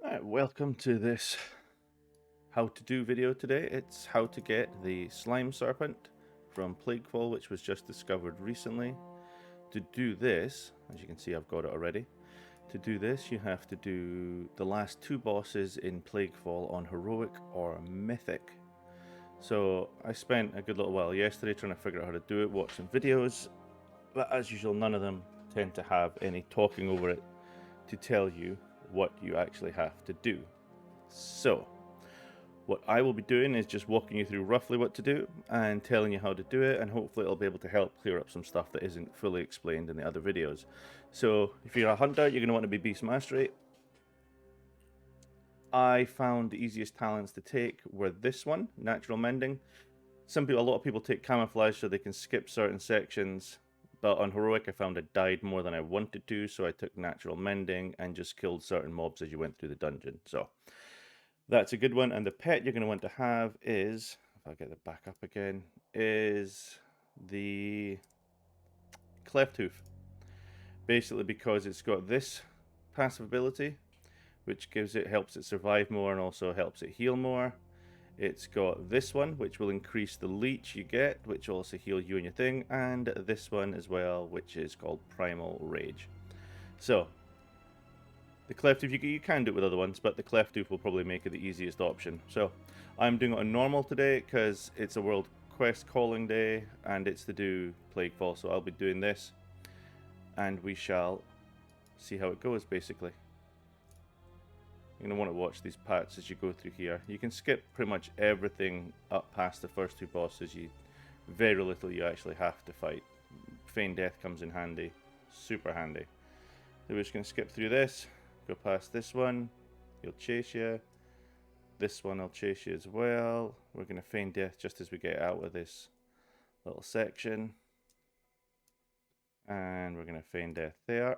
Alright, welcome to this how to do video today. It's how to get the slime serpent from Plaguefall, which was just discovered recently. To do this, as you can see I've got it already. To do this you have to do the last two bosses in Plaguefall on Heroic or Mythic. So I spent a good little while yesterday trying to figure out how to do it, watch some videos, but as usual none of them tend to have any talking over it to tell you what you actually have to do. So what I will be doing is just walking you through roughly what to do and telling you how to do it, and hopefully it'll be able to help clear up some stuff that isn't fully explained in the other videos. So if you're a hunter, you're going to want to be Beast Mastery. I found the easiest talents to take were this one, Natural Mending. A lot of people take Camouflage so they can skip certain sections, but on Heroic I found I died more than I wanted to, so I took Natural Mending and just killed certain mobs as you went through the dungeon. So that's a good one. And the pet you're going to want to have is, if I get the back up again, is the Cleft Hoof. Basically because it's got this passive ability, which helps it survive more and also helps it heal more. It's got this one, which will increase the leech you get, which will also heal you and your thing, and this one as well, which is called Primal Rage. So the Cleft Hoof, you can do it with other ones, but the Cleft Hoof will probably make it the easiest option. So I'm doing it on normal today because it's a world quest calling day and it's to do Plaguefall, so I'll be doing this and we shall see how it goes basically. You're going to want to watch these paths as you go through here. You can skip pretty much everything up past the first two bosses. Very little you actually have to fight. Feign Death comes in handy, super handy. So we're just going to skip through this, go past this one, he'll chase you. This one will chase you as well. We're going to feign death just as we get out of this little section. And we're going to feign death there.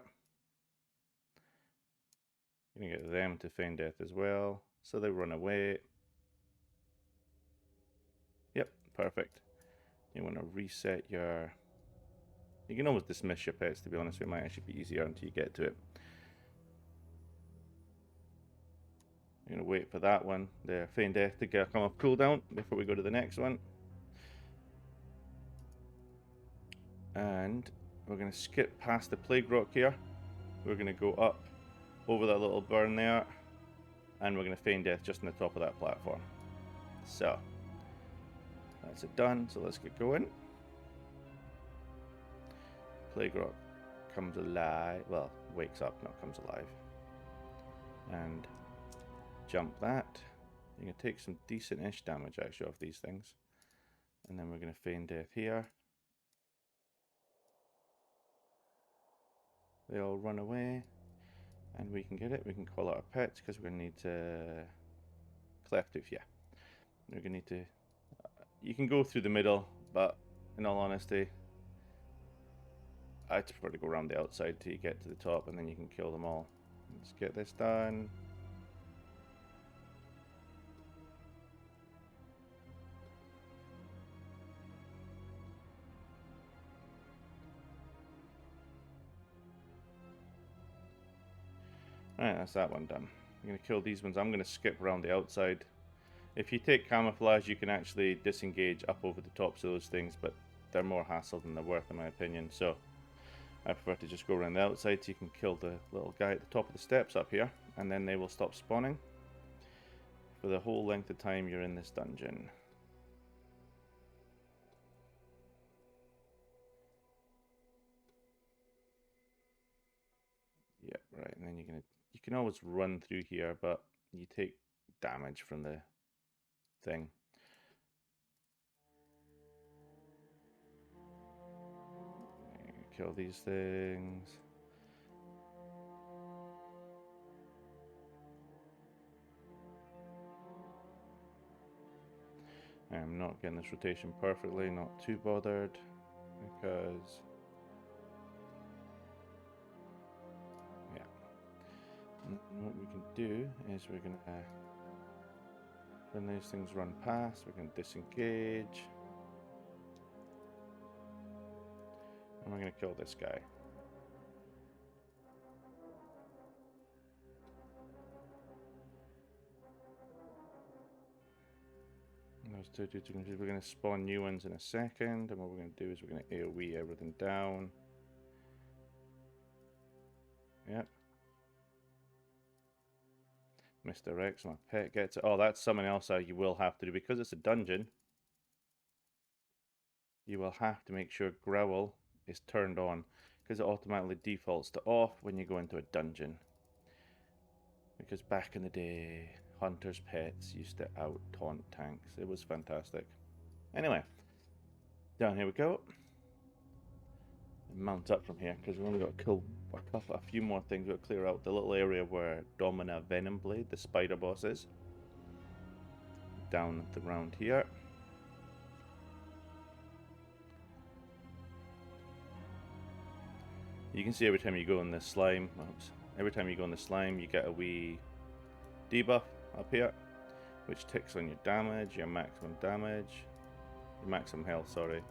Going to get them to feign death as well, so they run away. Yep, perfect. You want to reset your... You can always dismiss your pets, to be honest. It might actually be easier until you get to it. I'm going to wait for that one, the feign death, to come off cooldown before we go to the next one. And we're going to skip past the Plague Rock here. We're going to go up over that little burn there, and we're going to feign death just on the top of that platform. So that's it done. So let's get going. Plague Rock comes alive. Well, wakes up, not comes alive. And jump that. You can take some decent-ish damage actually off these things. And then we're going to feign death here. They all run away. And we can get it. We can call out our pets because we're going to need Cleft Hoof, yeah. We're going to need to... You can go through the middle, but in all honesty, I prefer to go around the outside till you get to the top and then you can kill them all. Let's get this done. Alright, that's that one done. I'm going to kill these ones. I'm going to skip around the outside. If you take Camouflage, you can actually disengage up over the tops of those things, but they're more hassle than they're worth in my opinion. So I prefer to just go around the outside so you can kill the little guy at the top of the steps up here, and then they will stop spawning for the whole length of time you're in this dungeon. Yep, right, and then you can always run through here, but you take damage from the thing. Kill these things. I'm not getting this rotation perfectly, not too bothered, because yeah. And what we can do is we're going to, when those things run past, we're going to disengage. And we're going to kill this guy. Those two dudes, we're going to spawn new ones in a second, and what we're going to do is we're going to AoE everything down. Yep. Misdirects, my pet gets it. Oh, that's something else you will have to do. Because it's a dungeon, you will have to make sure growl is turned on, because it automatically defaults to off when you go into a dungeon. Because back in the day, hunters' pets used to out-taunt tanks. It was fantastic. Anyway, down here we go. Mount up from here, because we've only got to kill a few more things. We've got to clear out the little area where Domina Venomblade, the spider boss, is. Down around here. You can see every time you go in this slime, every time you go in the slime, you get a wee debuff up here, which ticks on your damage, your maximum damage, your maximum health, sorry.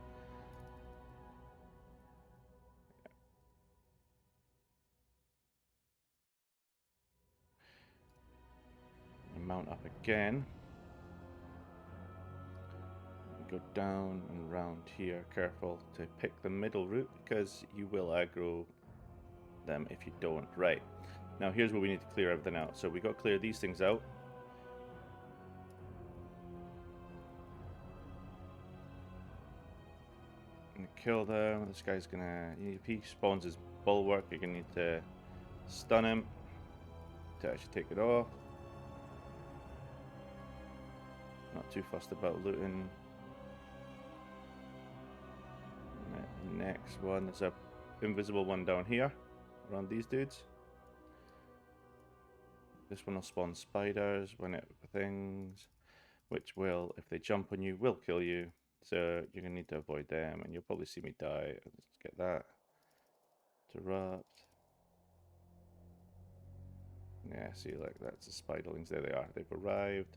And mount up again. Go down and round here. Careful to pick the middle route, because you will aggro them if you don't. Right, now here's where we need to clear everything out. So we got to clear these things out. And kill them. This guy's gonna, if he spawns his bulwark, you're gonna need to stun him to actually take it off. Not too fussed about looting. Next one, there's a invisible one down here around these dudes. This one will spawn spiders when it things, which will, if they jump on you, will kill you. So you're gonna need to avoid them, and you'll probably see me die. Let's get that. Interrupt. Yeah, see, like that's the spiderlings. There they are. They've arrived.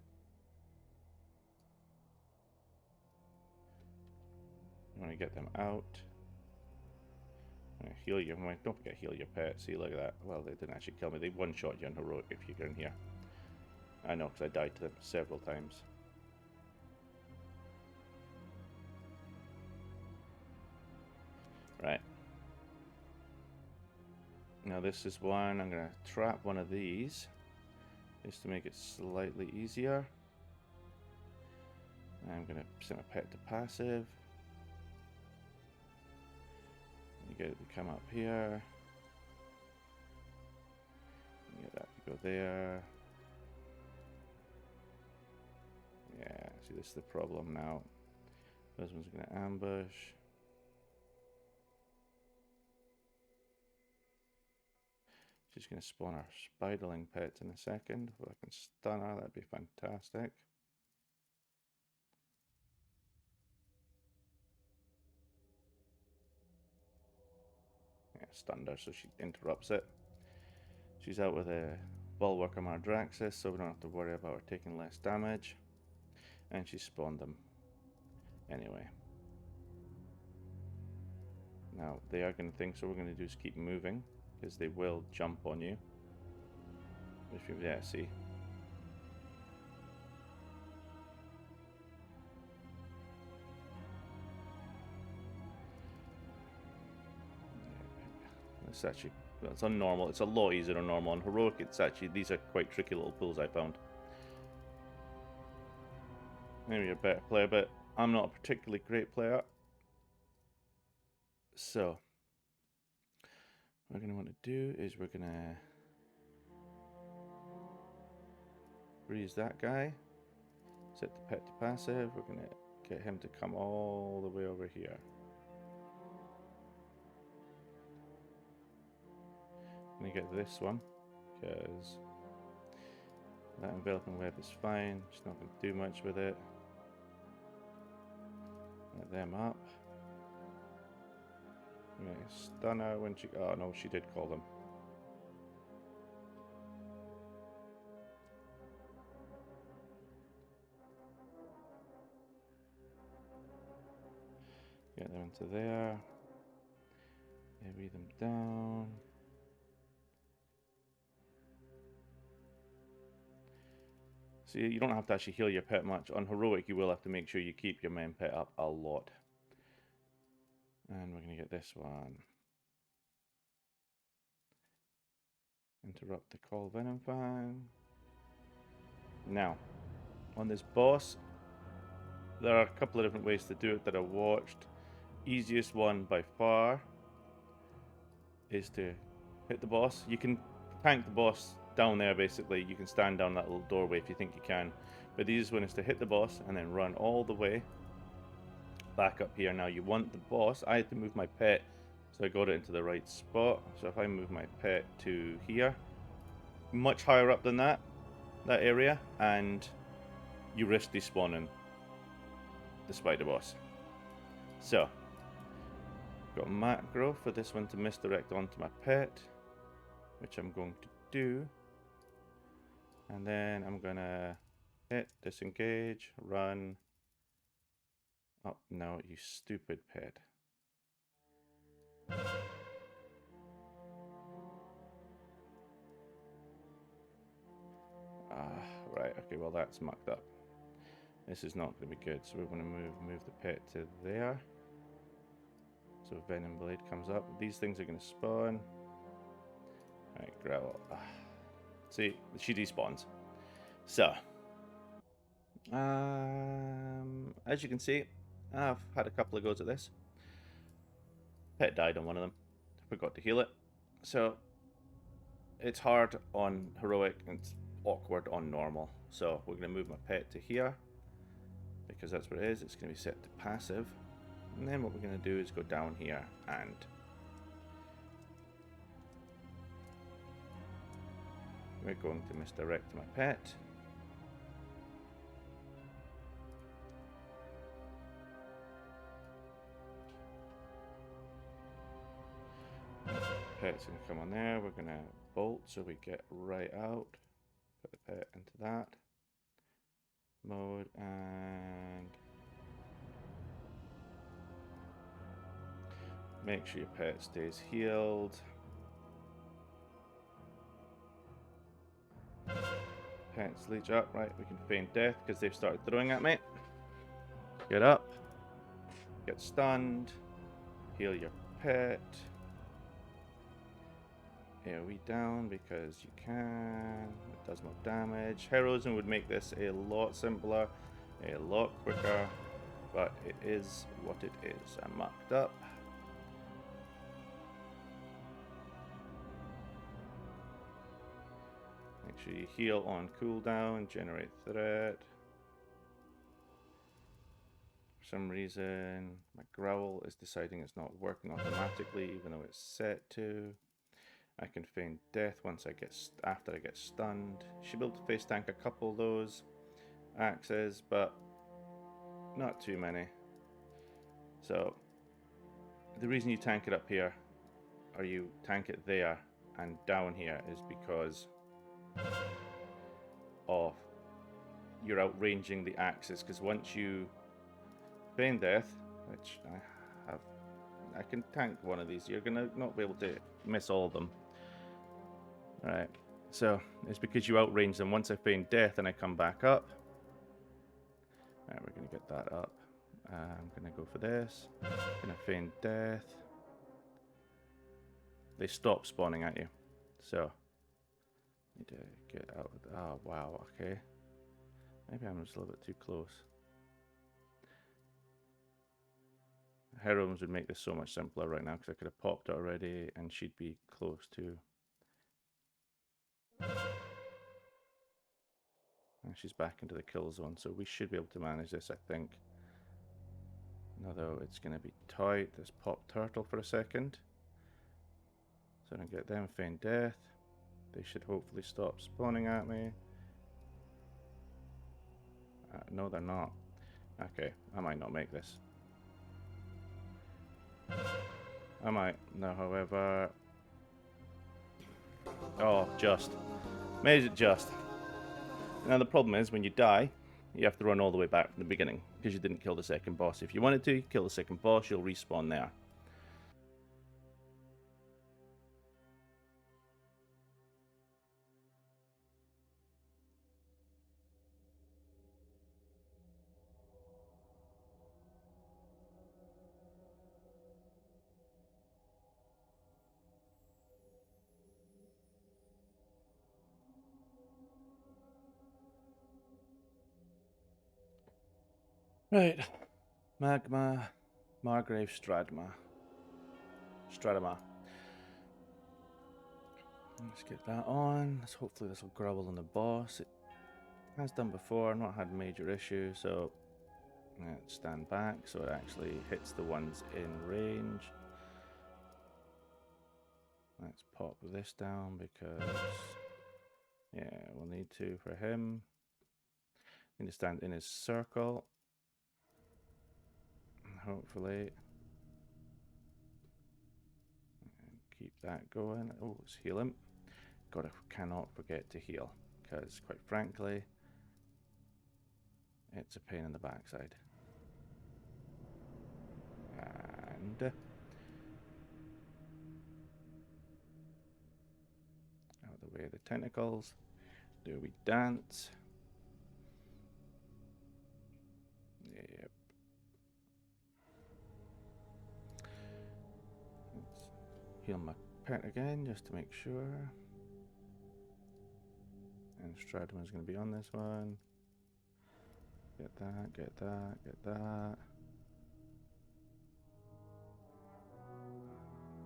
You want to get them out. Heal you. Don't forget heal your pet. See, look at that. Well, they didn't actually kill me. They one-shot you in heroic if you're in here. I know, because I died to them several times. Right. Now this is one. I'm going to trap one of these just to make it slightly easier. I'm going to send my pet to passive. You get it to come up here. You get that to go there. Yeah, see, this is the problem now. This one's going to ambush. She's going to spawn our spiderling pets in a second. If I can stun her, that'd be fantastic. Yeah, stunned her, so she interrupts it. She's out with a bulwark of Margrave, so we don't have to worry about her taking less damage. And she spawned them. Anyway. Now, they are going to think, so what we're going to do is keep moving, because they will jump on you. If you, yeah, see. It's actually, it's on normal. It's a lot easier on normal. On heroic, it's actually, these are quite tricky little pools I found. Maybe you're a better player, but I'm not a particularly great player. So, what we're going to want to do is we're going to freeze that guy, set the pet to passive. We're going to get him to come all the way over here. I'm going to get this one, because that enveloping web is fine. Just not going to do much with it. Let them up. I'm going to stun her when she... Oh no, she did call them. Get them into there. Maybe them down. So you don't have to actually heal your pet much. On Heroic, you will have to make sure you keep your main pet up a lot. And we're going to get this one. Interrupt the call Venom Fang. Now, on this boss, there are a couple of different ways to do it that I watched. Easiest one by far is to hit the boss. You can tank the boss down there basically. You can stand down that little doorway if you think you can. But the easiest one is to hit the boss and then run all the way back up here. Now you want the boss. I had to move my pet, so I got it into the right spot. So if I move my pet to here, much higher up than that area, and you risk despawning the spider boss. So got macro for this one to misdirect onto my pet, which I'm going to do, and then I'm gonna hit, disengage, run. Oh no, you stupid pet. Right, okay, well that's mucked up. This is not going to be good, so we're going to move the pet to there. So Venomblade comes up. These things are going to spawn. Alright, Gravel. See, she despawns. So, as you can see, I've had a couple of goes at this. Pet died on one of them. Forgot to heal it. So, it's hard on Heroic and it's awkward on normal. So, we're going to move my pet to here, because that's what it is. It's going to be set to passive. And then what we're going to do is go down here and we're going to misdirect my pet. Pet's going to come on there. We're going to bolt so we get right out. Put the pet into that mode and make sure your pet stays healed. Pets leech up, right? We can feign death because they've started throwing at me. Get up. Get stunned. Heal your pet. AoE down because you can. It does more damage. Heroism would make this a lot simpler, a lot quicker, but it is what it is. I'm marked up. Make sure you heal on cooldown, generate threat. For some reason, my growl is deciding it's not working automatically, even though it's set to. I can feign death once after I get stunned. Should be able to face tank a couple of those axes, but not too many. So the reason you tank it up here, or you tank it there and down here, is because of you're outranging the axes. Because once you feign death, which I can tank one of these. You're gonna not be able to miss all of them. Right, so it's because you outrange them. Once I feign death and I come back up. Alright, we're gonna get that up. I'm gonna go for this. Gonna feign death. They stop spawning at you. So need to get out of the, oh wow, okay. Maybe I'm just a little bit too close. Heroines would make this so much simpler right now because I could have popped it already and she'd be close to. And she's back into the kill zone, so we should be able to manage this, I think. Although it's going to be tight. Let's pop turtle for a second. So I don't get them feign death. They should hopefully stop spawning at me. No, they're not. Okay, I might not make this. I might. No, however... Oh, just. Made it just. Now the problem is, when you die, you have to run all the way back from the beginning, because you didn't kill the second boss. If you wanted to kill the second boss, you'll respawn there. Right. Magma. Margrave Stradama. Let's get that on. Hopefully this will grovel on the boss. It has done before, not had major issues, so let's stand back so it actually hits the ones in range. Let's pop this down because, yeah, we'll need to for him. Need to stand in his circle. Hopefully. And keep that going. Oh, let's heal him. God, I cannot forget to heal because, quite frankly, it's a pain in the backside. And out of the way of the tentacles. Do we dance? Yep. Let's heal my pet again just to make sure. And Stradama's going to be on this one. Get that, get that, get that.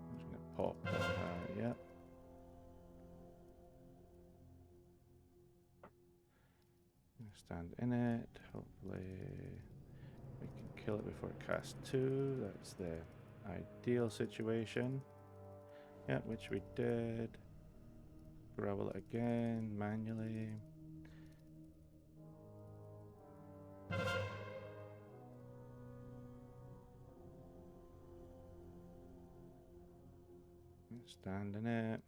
I'm just going to pop that, yep. Stand in it. Hopefully we can kill it before it casts 2. That's the ideal situation. Yeah, which we did. Gravel it again manually. Stand in it.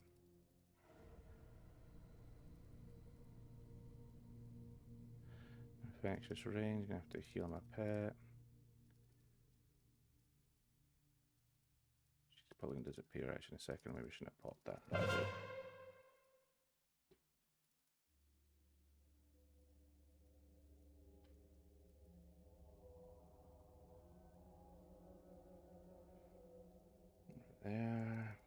Infectious range, gonna have to heal my pet. She's probably gonna disappear actually in a second. Maybe we shouldn't have popped that. That'll do. There.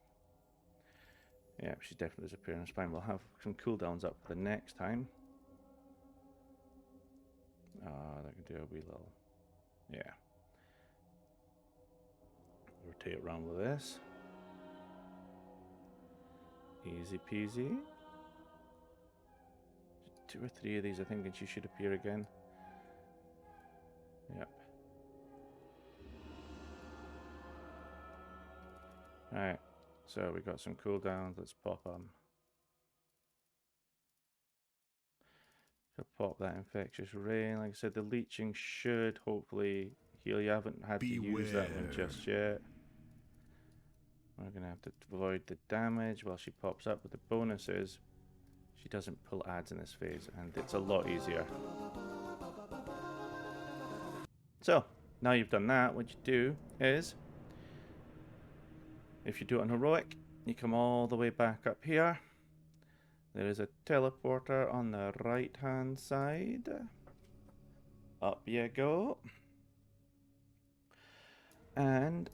Yeah, she's definitely disappearing. It's fine. We'll have some cooldowns up for the next time. That can do a wee little. Yeah. Rotate around with this. Easy peasy. 2 or 3 of these, I think, and she should appear again. Yep. Alright, so we got some cooldowns. Let's pop them. So pop that infectious rain. Like I said, the leeching should hopefully heal. You haven't had to use that one just yet. We're going to have to avoid the damage while she pops up, but the bonus is she doesn't pull ads in this phase, and it's a lot easier. So, now you've done that, what you do is, if you do it on Heroic, you come all the way back up here. There is a teleporter on the right hand side. Up you go. And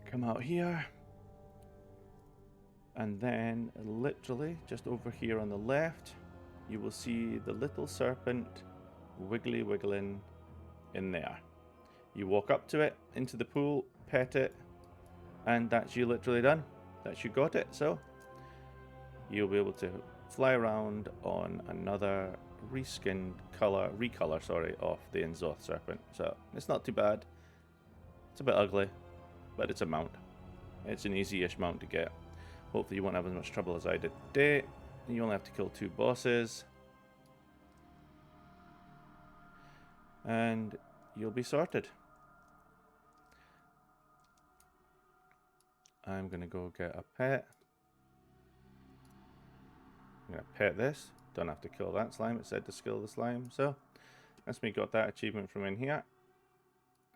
come out here. And then literally just over here on the left, you will see the little serpent wiggling in there. You walk up to it, into the pool, pet it, and that's you literally done. That's you got it. So you'll be able to fly around on another recolor of the Inzoth Serpent. So it's not too bad. It's a bit ugly, but it's a mount. It's an easy-ish mount to get. Hopefully you won't have as much trouble as I did today. You only have to kill 2 bosses. And you'll be sorted. I'm going to go get a pet. I'm going to pet this. Don't have to kill that slime. It said to kill the slime. So that's me got that achievement from in here.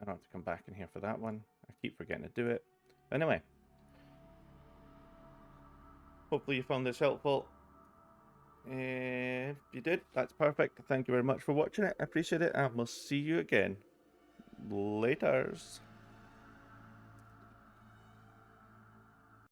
I don't have to come back in here for that one. I keep forgetting to do it. Anyway. Hopefully you found this helpful. If you did, that's perfect. Thank you very much for watching it. I appreciate it. And we'll see you again. Laters.